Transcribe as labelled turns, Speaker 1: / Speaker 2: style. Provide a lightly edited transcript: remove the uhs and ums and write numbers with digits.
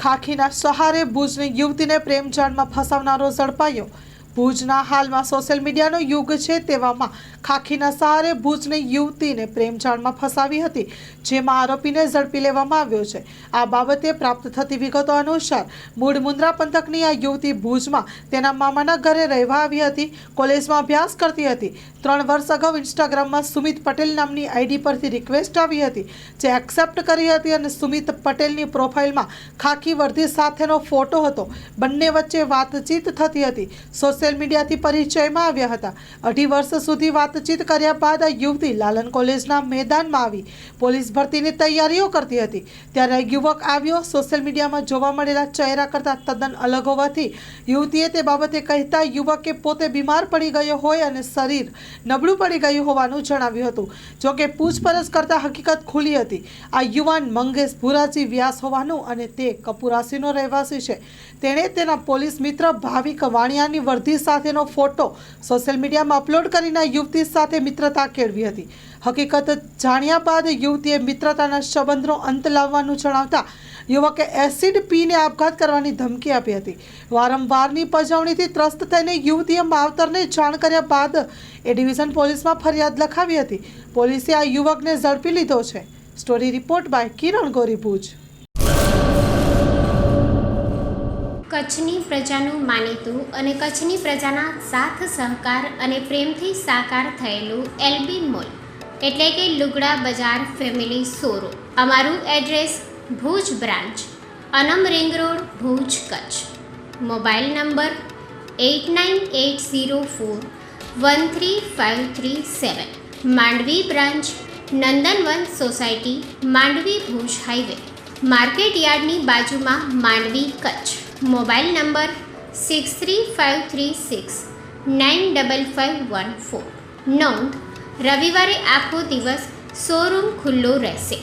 Speaker 1: ખાખીના સહારે ભુજની યુવતીને પ્રેમજાળમાં ફસાવનારો ઝડપાયો। ભુજના હાલમાં સોશિયલ મીડિયાનો યુગ છે, તેવામાં ખાખીના સહારે ભુજની યુવતીને પ્રેમજાળમાં ફસાવી હતી, જેમાં આરોપીને ઝડપી લેવામાં આવ્યો છે। આ બાબતે પ્રાપ્ત થતી વિગતો અનુસાર મૂળ મુન્દ્રા પંથકની આ યુવતી ભુજમાં તેના મામાના ઘરે રહેવા આવી હતી। કોલેજમાં અભ્યાસ કરતી હતી। 3 વર્ષ અગાઉ ઇન્સ્ટાગ્રામમાં સુમિત પટેલ નામની આઈડી પરથી રિક્વેસ્ટ આવી હતી, જે એક્સેપ્ટ કરી હતી અને સુમિત પટેલની પ્રોફાઇલમાં ખાખી વર્દી સાથેનો ફોટો હતો। બંને વચ્ચે વાતચીત થતી હતી। સોશિયલ મીડિયાથી પરિચયમાં આવ્યા હતા। 2.5 વર્ષ સુધી વાતચીત કર્યા બાદ આ યુવતી લાલન કોલેજના મેદાનમાં આવી પોલીસ ભરતીની તૈયારીઓ કરતી હતી, ત્યારે યુવક આવ્યો। સોશિયલ મીડિયામાં જોવા મળેલા ચહેરા કરતાં તદ્દન અલગ હોવાથી યુવતીએ તે બાબતે કહેતા યુવકે પોતે બીમાર પડી ગયો હોય અને શરીર નબળું પડી ગયું હોવાનું જણાવ્યું હતું। જોકે પૂછપરછ કરતા હકીકત ખુલી હતી। આ યુવાન મંગેશ ભુરાજી વ્યાસ હોવાનું અને તે કપુરાસીનો રહેવાસી છે। તેણે તેના પોલીસ મિત્ર ભાવિક વાણિયાની વર્દી સાથેનો ફોટો સોશિયલ મીડિયામાં અપલોડ કરીને યુવતી સાથે મિત્રતા કેળવી હતી। હકીકત જાણ્યા બાદ યુવતીએ મિત્રતાના સંબંધનો અંત લાવવાનું જણાવતા યુવકે એસિડ પીને આપઘાત કરવાની ધમકી આપી હતી। વારંવારની પજવણીથી ત્રસ્ત થઈને યુવતીએ માવતરને જાણ કર્યા બાદ એ ડિવિઝન પોલીસમાં ફરિયાદ લખાવી હતી। પોલીસે આ યુવકને ઝડપી લીધો છે। સ્ટોરી રિપોર્ટ બાય કિરણ ગોરી, ભુજ।
Speaker 2: કચ્છની પ્રજાનું માનીતું અને કચ્છની પ્રજાના સાથ સહકાર અને પ્રેમથી સાકાર થયેલું એલબી મોલ એટલે કે લુગડા બજાર ફેમિલી શોરૂમ। અમારું address Bhuj branch, Anam ring road, Bhuj, Kutch. Mobile number 8980413537। Mandvi branch, Nandanvan society, Mandvi, Bhuj highway, market યાર્ડની બાજુમાં, માંડવી, કચ્છ। Mobile number 6353695514। નોંધ: રવિવારે આખો દિવસ શોરૂમ ખુલ્લો રહેશે।